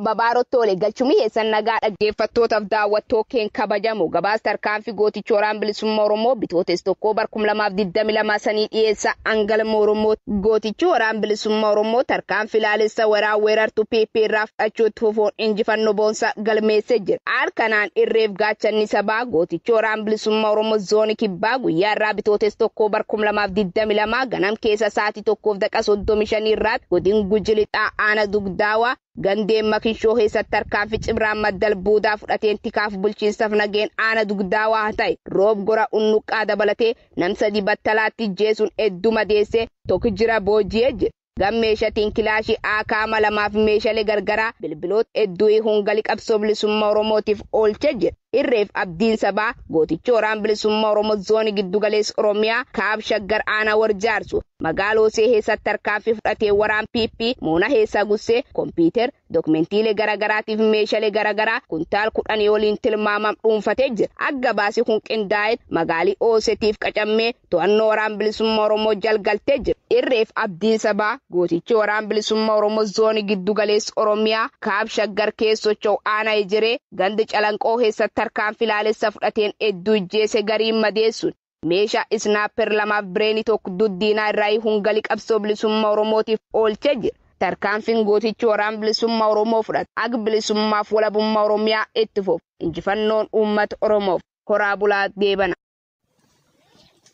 babaaroo tole galchumii eessan nagaa dhaggeeffattootaaf daawwattoo keen kabajamu gabaas tarkaanfii gooticha waraana bilisummaa Oromoo bitootes tokko bar 2022 sanii dhiyeessa angalma Oromoo gooticha waraana bilisummaa Oromoo tarkaanfii ilaalessa weerartuu PP irraa fudhachuutti fufuun injifannoo boonsaa galmeessee jira. Harkanaan irreef gaachanni sabaa gooticha waraana bilisummaa Oromoo zoonii kibbaa guyyaa irraa bitootes tokko bar 2022 ganam keessa sa'aatii 1:35 irratti godin Gujilixaa Aana Dugdaawa gandeen Makishoo keessatti tarkaanfii cibraan maddal buudaa fudhateen tikaaf bulchiinsaaf nageen Aana Dugdaawaa ta'e roob gora unnuqqaa dabalatee nam sadi battalaatti jeesuun hedduu madeessee tokko jira booji'ee jira. Gammeeshatiin kilaashii akaama lamaaf meeshaalee gargaraa bilbiloota hedduu hungali qabsoo bilisummaa Oromootiif oolchee jira. Irreef abdiin sabaa gooticha waraana bilisummaa Oromoo zoonii giddu galeessa Oromiyaa kaab shaggar Aanaa Warjaarsu magaalosee keessatti tarkaanfii fudhatee waraan PP muuna heessaa gussee kompiitar dokumentiilee garagaraatiif meeshaalee garagaraa kuntaal 10 waliin tilmaamam dhuunfatee jira. Agga baasii kun qindaa'een magaalii Oosetiif qacammee to'annoo waraana bilisummaa Oromoo jalgaltee jira. Irreef abdiin sabaa gooticha waraana bilisummaa Oromoo zoonii giddu galeessa Oromiyaa kaab shaggar keessochoo Aanaa Ejiree gandi Calanqoo keessatti tarkaanfii ilaalessa fudhateen hedduu jeese gariin madeessuun meeshaa isnaapper lamaaf bireeni tokko duddiinaa irraa hungali qabsoo bilisummaa Oromootiif oolchee jira. Tarkaanfiin gootichi waraana bilisummaa Oromoo fudhate ag bilisummaaf walabummaa Oromiyaa itti fufu injifannoon uummata Oromoof horaa bulaa deebana.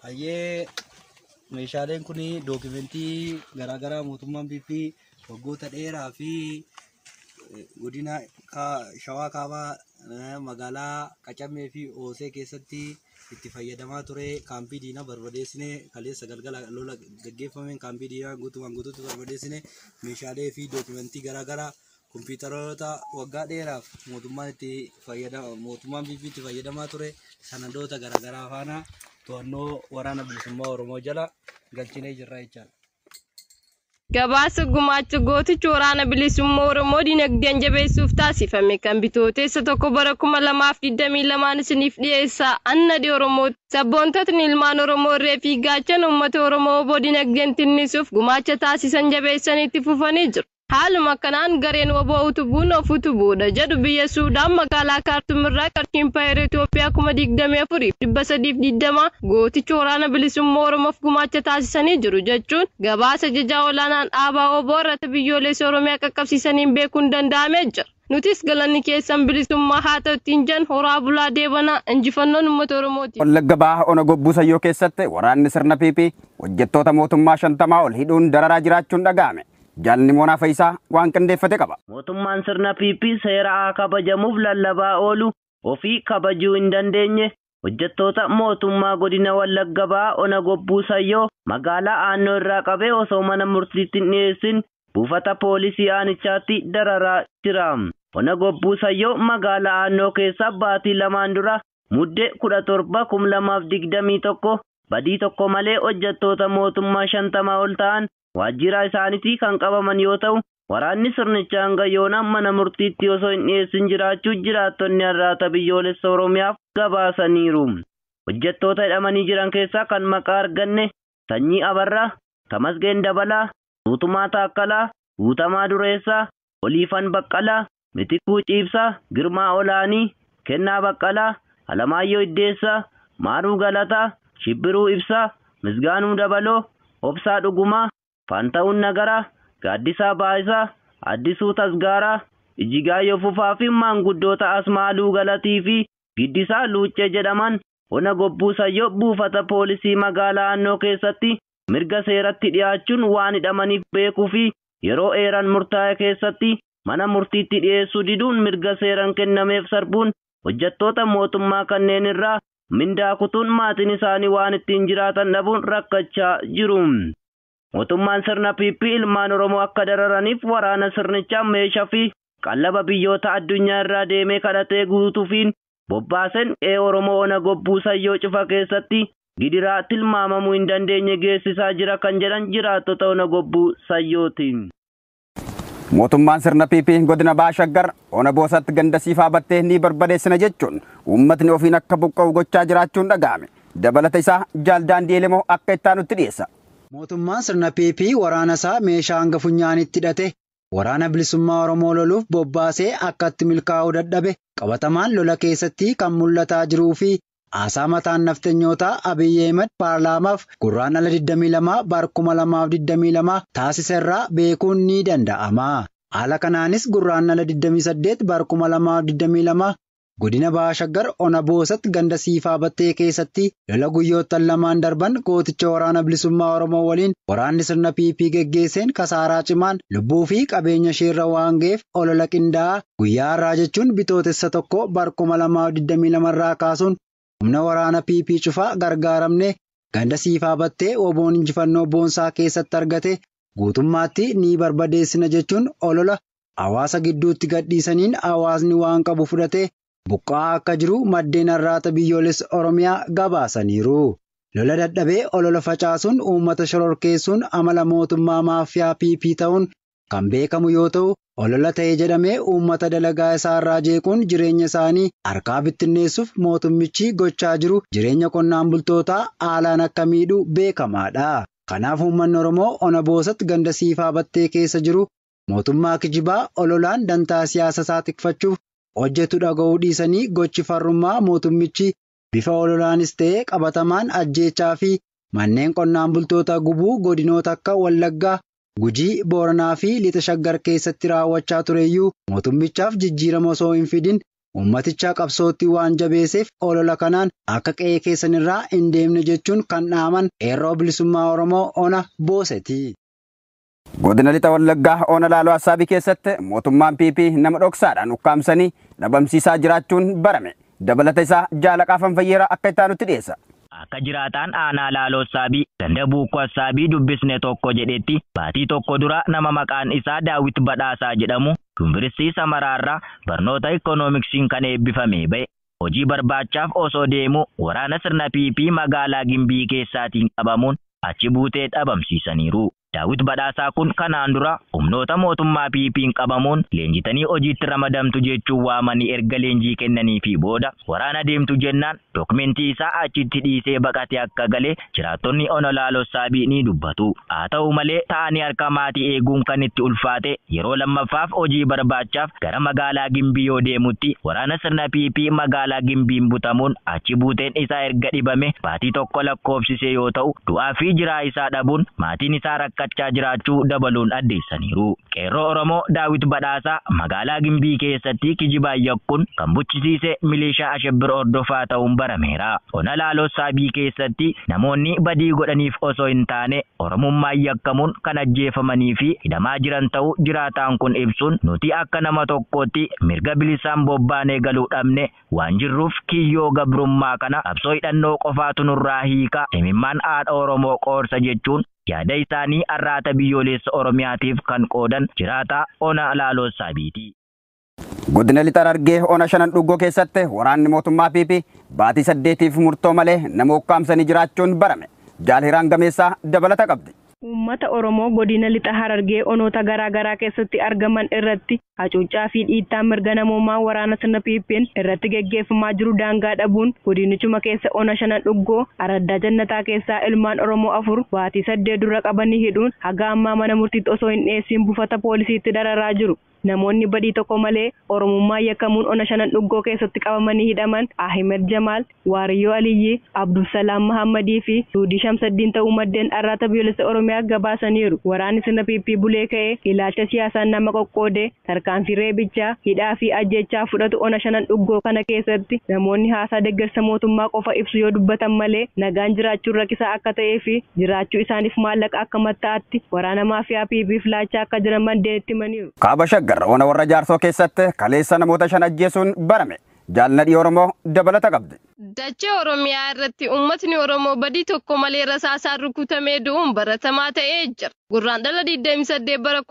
Hayyee meeshaaleen kun dookimentii garaagaraa mootummaan PP waggoota dheeraa fi godina Shawaa Kaabaa magaalaa Qacammee fi Oosee keessatti itti fayyadamaa ture. Kaampii diinaa barbadeessine kaleessa galgala lola gaggeeffameen kaampii diinaa guutumaan guutuutti barbadeessine meeshaalee fi dookimentii garaagaraa kompiitaroota waggaa dheeraaf mootummaan PP itti fayyadamaa ture sanadoota garaagaraa faana to'annoo waraana bilisummaa Oromoo jala galchinee jirra jechaadha. Gabaasa gumaacha gooticha waraana bilisummaa Oromoo dinagdeen jabeessuuf taasifame kan bitooteessa tokko bara 2022 isiniif dhiyeessaa annadi Oromoo sabboontotni ilmaan Oromoo reefii gaachan uummata Oromoo dinagdeen tinnisuuf gumaacha taasisan jabeessanitti fufanii jiru. Haaluma kanaan gareen waboo utubuun of utubuudha jedhu biyya Suudaan magaalaa Kaartum irraa qarshii Impaayera Itoophiyaa 24,320 gooticha waraana bilisummaa Oromoof gumaacha taasisanii jiru jechuun gabaasa jajaa olaanaan dhaabaa waboo irratti biyyoolessa Oromiyaa qaqqabsiisaniin beekuun danda'amee jira. Nutis galanni keessan bilisummaa haa ta'uutiin jan horaa bulaa deebanaa injifannoon uummata Oromooti. Wallagga Bahaa Ona Gobbuu Sayyoo keessatti waraanni sirna PP hojjettoota mootummaa 50 ol hidhuun dararaa jiraachuun dhaga'ame. Jaalni Moonaa Faayisaa waan qindeeffate qaba. Mootummaan sirna PP seera kabajamuuf lallabaa oolu ofii kabajuu hin dandeenye hojjettoota mootummaa godina Wallagga Bahaa Ona Gobbuu Sayyoo magaalaa Aannoo irraa qabee osoo mana murtiitti hin dhiyeessin buufata poolisii aanichaatti dararaa jira. Ona Gobbuu Sayyoo magaalaa Aannoo keessa baatii lamaan dura muddee 17/2021 badii tokko malee hojjettoota mootummaa 50 ol ta'an waajjira isaaniitii kan qabaman yoo ta'u waraanni sirnichaa hanga yoona mana murtiitti osoo hin dhiyeessin jiraachuu jiraattonni har'aata biyyoolessa Oromiyaaf gabaasaniiru. Hojjettoota hidhamanii jiran keessaa kan maqaa arganne Sanyii Abarraa, Tamasgeen Dabalaa, Tuutumaa Taakkalaa, Guutamaa Dureessaa, Oliifan Baqqalaa, Mitikuu Ciibsaa, Girmaa Olaanii, Kennaa Baqqalaa, Alamaayyoo Iddeessaa, Maaruu Galataa, Shibbiruu Ibsaa, Misgaanuu Dabaloo, Obsaa Dhugumaa, Faanta'uun Nagaraa, Gaaddisaa Baayisaa, Addisuu Tasgaaraa, Ijigaayyoo Fufaa fi maanguddoota Asmaaluu Galatii fi Giddisaa Luuccee jedhaman Ona Gobbuu Sayyoo buufata poolisii magaalaa Aannoo keessatti mirga seeratti dhiyaachuun waan hidhamaniif beekuu fi yeroo eeran murtaa'e keessatti mana murtiitti dhiyeessuu diduun mirga seeran kennameef sarbuun hojjettoota mootummaa kanneen irraa mindaa kutuun maatiin isaanii waan ittiin jiraatan dhabuun rakkachaa jiru. Mootummaan sirna PP ilmaan Oromoo akka dararaniif waraana sirnichaa meeshaa fi qallaba biyyoota addunyaa irraa deemee kadhatee guutuufiin bobbaasen Oromoo Ona Gobbuu Sayyoo cufa keessatti gidiraa tilmaamamuu hin dandeenye geessisaa jira kan jedhan jiraattota Ona Gobbuu Sayyooti. Mootummaan sirna PP godina Bahaa Shaggar Ona Boosatti ganda siifaa battee ni barbadeessina jechuun uummatni ofiin akka buqqa'u gochaa jiraachuun dhaga'ame. Dabalata isaa Jaaldaandii Elemoo akka itti aanutti dhiyeessa. Mootummaan sirna PP waraana isaa meeshaa hanga funyaanitti hidhate waraana bilisummaa Oromoo loluuf bobbaasee akka itti milkaa'uu dadhabe qabatamaan lola keessatti kan mul'ataa jiruu fi haasaa mataan nafxanyootaa Abiyyi Ahmed paarlaamaaf gurraandhala 22 bara 2022 taasise irraa beekuun ni danda'ama. Haala kanaanis gurraandhala 28 bara 2022 godina Baha Shaggar Ona Boosatti ganda Siifaa Battee keessatti lola guyyoottan lamaan darban gooticha waraana bilisummaa Oromoo waliin waraanni sirna PP geggeesseen kasaaraa cimaan lubbuu fi qabeenya isheerra waan ga'eef olola qindaa'aa guyyaa har'aa jechuun bitootessa 1 bara 2022 irraa kaasuun humna waraana PP cufaa gargaaramne ganda Siifaa Battee oboon injifannoo boonsaa keessatti argate guutummaatti ni barbadeessina jechuun olola hawaasa gidduutti gadhiisaniin hawaasni waan qabu fudhate buqqa'aa akka jiru maddeen har'aata biyyoolessa Oromiyaa gabaasaniiru. Lola dadhabee olola facaasuun uummata shororkeessuun amala mootummaa maafiyaa PP ta'uun kan beekamu yoo ta'u, olola ta'ee jedhamee uummata dalagaa isaa irraa jeequun jireenya isaanii harkaa bittinneessuuf mootummichi gochaa jiru jireenya qonnaan bultootaa haalaan akka miidhu beekamaadha. Kanaaf uummanni Oromoo Ona Boosatti ganda Siifaa Battee keessa jiru mootummaa kijibaa ololaan dantaa siyaasa isaa tikfachuuf hojjetu dhaga'uu dhiisanii gochi farrummaa mootummichi bifa ololaanis ta'ee qabatamaan ajjeechaa fi manneen qonnaan bultoota gubuu godinoota akka Wallaggaa, Gujii, Booranaa fi Lixa Shaggar keessatti raawwachaa tureyyuu mootummichaaf jijjiirama osoo hin fidin ummaticha qabsootti waan jabeesseef olola kanaan akka qe'ee keessanirraa hin deemne jechuun kan dhaaman qeerroo bilisummaa Oromoo Ona Booseti. Godina Lixa Wallaggaa Ona Laaloo Assaabii keessatti mootummaan PP nama dhoksaadhaan ukkaamsanii dhabamsiisaa jiraachuun barame. Dabalata isaa Jaalaqaa Fanfayyeeraa akka itti aanutti dhiyeessa. Akka jiraataan aanaa Laaloo Assaabii ganda Buukoo Assaabii dubbisne tokko jedhetti baatii tokko dura nama maqaan isaa Daawit Badhaasaa jedhamu Yuunivarsiitii Samaraarraa barnoota ikoonomiksiin kan eebbifame ba'e. Hojii barbaachaaf osoo deemu waraana sirna PP magaalaa Gimbii keessaatiin qabamuun achi buutee dhabamsiisaniiru. Daawit Badhaasaa kun kanaan dura humnoota mootummaa PP'n qabamuun leenjitanii hojiitti ramadamtu jechuun waamanii erga leenjii kennanii fi booda waraana deemtu jennaan dookumentii isaa achitti dhiisee baqatee akka galee jiraattonni Ona Laaloo Assaabii ni dubbatu. Haa ta'u malee ta'anii harka maatii eeguun kan itti ulfaate yeroo lammaffaaf hojii barbaachaaf gara magaalaa Gimbii yoo deemutti waraana sirna PP magaalaa Gimbiin butamuun achi buuteen isaa erga dhibame baatii tokko lakkoofsise yoo ta'u du'aa fi jiraa isaa dhabuun maatiin isaa rakkachaa jiraachuu dabaluun addeessaniiru. Qeerroo Oromoo Daawit Badhaasaa magaalaa Gimbii keessatti kijibaan yakkuun kan buchisiise milishaa Ashabbir Ordofaa ta'uun barameera. Ona Laaloo Assaabii keessatti namoonni badii godhaniif osoo hin taane Oromummaan yakkamuun kan ajjeefamanii fi hidhamaa jiran ta'uu jiraataan kun ibsuun nuti akka nama tokkootti mirga bilisaan bobbaanee galuu dhabne waan jirruuf kiyyoo gabrummaa kana qabsoo hidhannoo qofaatu nurraa hiika imimmaan haadha Oromoo qoorsa jechuun yaada isaanii arraata biyyoolessa Oromiyaatiif kan qoodan jiraataa Ona Laaloo Assaabiiti. Godina Lixa Harargee Ona Shanan Dhuggoo keessatti waraanni mootummaa PP baatii 8tiif murtoo malee nama ukkaamsanii jiraachuun barame. Jaalhiraan Gameessaa dabalata qabdi. Uummata Oromoo godina Lixa Harargee onoota garaa garaa keessatti argaman irratti hacuuccaa fi dhiittaa mirga namoomaa waraana sirna PP'n irratti geggeeffamaa jiru daangaa dhabuun godinichuma keessa Ona Shanan Dhuggoo Araddaa Jannataa keessaa ilmaan Oromoo 4 baatii 8 dura qabanii hidhuun haga ammaa mana murtiitti osoo hin dhiyeessin buufata poolisiitti dararaa jiru. Namoonni badii tokko malee Oromummaa yakkamuun Ona Shanan Dhuggoo keessatti qabamanii hidhaman Ahmed Jamaal, Waariyyoo Aliyyi, Abdulsalaam Muhammadii fi Suudii Shamsaddiin ta'uu maddeen arraata biyyoolessa Oromiyaa gabaasaniiru. Waraanni sirna PP bulee ka'ee ilaalcha siyaasaan nama qoqqoodee tarkaanfii reebichaa, hidhaa fi ajjechaa fudhatu Ona Shanan Dhuggoo kana keessatti namoonni haasaa deeggarsa mootummaa qofa ibsu yoo dubbatan malee nagaan jiraachuun rakkisaa akka ta'ee fi jiraachuu isaaniif maallaqa akka matta'atti waraana maafiyaa PP'f laachaa akka jiran maddeen itti himaniiru. Ona warra Jaarsoo keessatti kaleessa namoota 5 ajjeesuun barame. Jaalladhii Oromoo dabalata qabdi. Dachee Oromiyaa irratti uummatni Oromoo badii tokko malee rasaasaan rukutamee du'uun baratamaa ta'ee jira. Gurraandhala 28 bara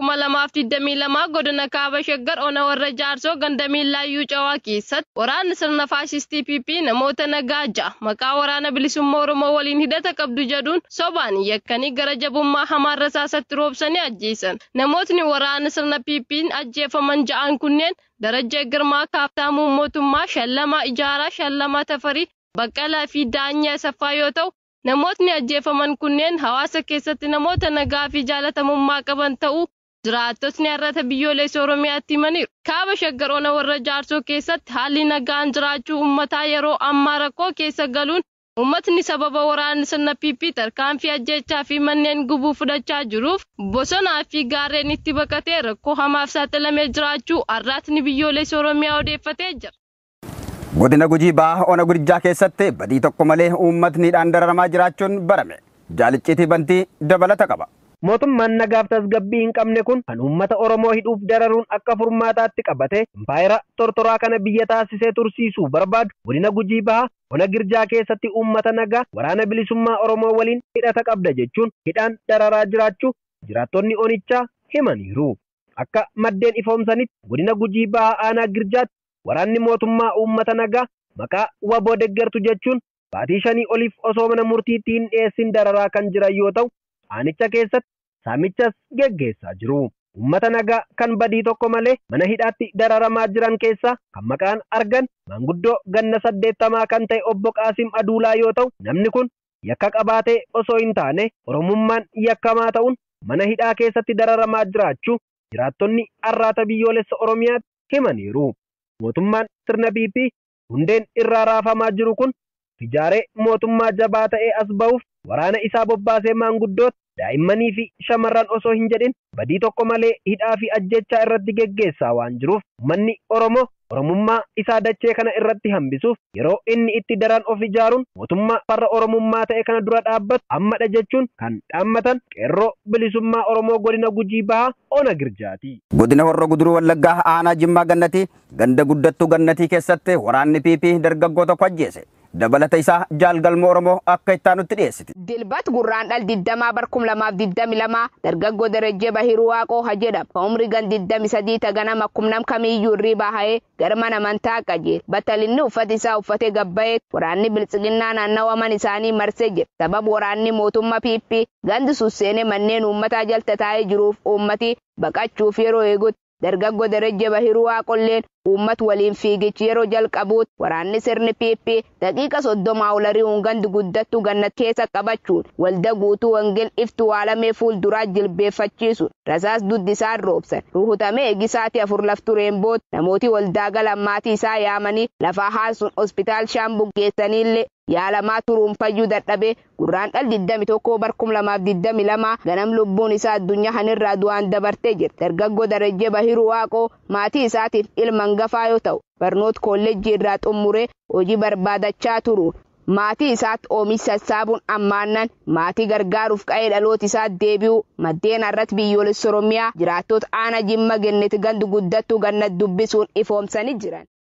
2022 godina Kaaba Shaggar Ona warra Jaarsoo ganda Miillaayyuu Cawaa keessatti waraanni sirna faashistii PP namoota nagaa 6 maqaa waraana bilisummaa Oromoo waliin hidhata qabdu jedhuun sobaan yakkanii gara jabummaa hamaan rasaasatti roobsanii ajjeesan. Namootni waraana sirna PP'n ajjeefaman 6 kunneen Darajjee Girmaa Kaaftaamuu Mootummaa, Shallamaa Ijaaraa, Shallamaa Tafarii, Baqqalaa fi Daanyaa Saffaa yoo ta'u, namootni ajjeefaman kunneen hawaasa keessatti namoota nagaa fi jaalatamummaa qaban ta'uu jiraattotni har'ata biyyoolessa Oromiyaatti himaniiru. Kaaba Shaggar Ona warra Jaarsoo keessatti haalli nagaan jiraachuu uummataa yeroo ammaa rakkoo keessa galuun uummatni sababa waraana sirna PP tarkaanfii ajjechaa fi manneen gubuu fudhachaa jiruuf bosonaa fi gaarreen itti baqatee rakkoo hamaaf saaxilamee jiraachuu har'aatni biyyoolessa Oromiyaa odeeffatee jira. Godina Gujii Bahaa Ona Gudijaa keessatti badii tokko malee uummatniidhaan dararamaa jiraachuun barame. Jaalicciitii bantii dabalata qaba. Mootummaan nagaaf tasgabbii hin qabne kun kan uummata Oromoo hidhuuf dararuun akka furmaataatti qabate impaayera tortoraa kana biyya taasisee tursiisuu barbaadu godina Gujii Bahaa Ona Girjaa keessatti uummata nagaa waraana bilisummaa Oromoo waliin hidhata qabda jechuun hidhaan dararaa jiraachuu jiraattonni onichaa himaniiru. Akka maddeen ifoomsanitti godina Gujii Bahaa aanaa Girjaatti waraanni mootummaa uummata nagaa maqaa waboo deeggartu jechuun baatii 5 oliif osoo mana murtiitti hin dhiyeessin dararaa kan jiran yoo ta'u aanicha keessatti saamichas geggeessaa jiru. Uummata nagaa kan badii tokko malee mana hidhaatti dararamaa jiran keessaa kan maqaan argan manguddoo ganna 80 kan ta'e obbo Qaasim Aduulaa yoo ta'u namni kun yakka qabaatee osoo hin taane oromummaan yakkamaa ta'uun mana hidhaa keessatti dararamaa jiraachuu jiraattonni har'aata biyyoolessa Oromiyaatti himaniiru. Mootummaan sirna PP hundeen irraa raafamaa jiru kun ijaaree mootummaa jabaa ta'ee as ba'uuf waraana isaa bobbaasee maanguddoota daa'immanii fi shamarran osoo hin jedhin badii tokko malee hidhaa fi ajjechaa irratti geggeessaa waan jiruuf uummanni Oromoo oromummaa isaa dachee kana irratti hambisuuf yeroo inni itti daran of ijaaruun mootummaa farra oromummaa ta'e kana dura dhaabbatu ammadha jechuun kan dhaammatan qeerroo bilisummaa Oromoo godina Gujii Bahaa Ona Girjaati. Godina Horroo Guduruu Wallaggaa aanaa Jimmaa Gannatii ganda guddattuu Gannatii keessatti waraanni PP dargaggoo tokko ajjeese. Dabalata isaa jaalgalmoo Oromoo akka ittaanutti dhiyeessiti. Dilbat Gurraandhal 20 barkum 2022 dargaggoo Darajjee Bahiruu Waaqoo jedhama. Umrii gan 23 taganama kumnam kamiyyuu irriibaa ha'ee gara mana amantaa qajeele. Battalinni uffata isaa uffatee gabbayee waraanni biltsiginnaa naannawaman isaanii marsee jira. Sababa waraanni mootummaa PP gandi susseenee manneen uummataa jalta taa'ee jiruuf uummati baqachuuf yeroo eegutti dargaggoo Darajjee Bahiruu Waaqolleen uummat waliin fiigichi yeroo jalqabuut waraanni sirni PP daqiiqa 30 olari'uun gandi guddattuu Gannat keessa qabachuun walda guutuu wangel iftu waalamee fuulduraa jilbeeffachiisuun rasaas duddisaan roobsan ruhutamee eegisaati 4 laftureen boot namooti waldaa galammaatii isaa yaamanii lafaa haasuun hospitaal Shaambuu geessaniillee yaalamaa turuun fayyuu dadhabee Gurraandhal 21 barkum 2022 ganam lubbuun isaa addunyaa hanirraa du'aan dabartee jirti. Dargaggoo Darajjee Bahiruu Waaqoo maatii isaatiif ilma hangafaa yoo ta'u barnoota kolleejjii irraa xumuree hojii barbaadachaa turuun maatii isaatti oomisha sassaabuun ammaannan maatii gargaaruuf qa'ee dhaloota isaa deebi'uu maddeen har'atti biyyoolessa Oromiyaa jiraattota aanaa Jimmaa Gannatii gandu guddattuu Gannat dubbisuun ifoomsanii jiran.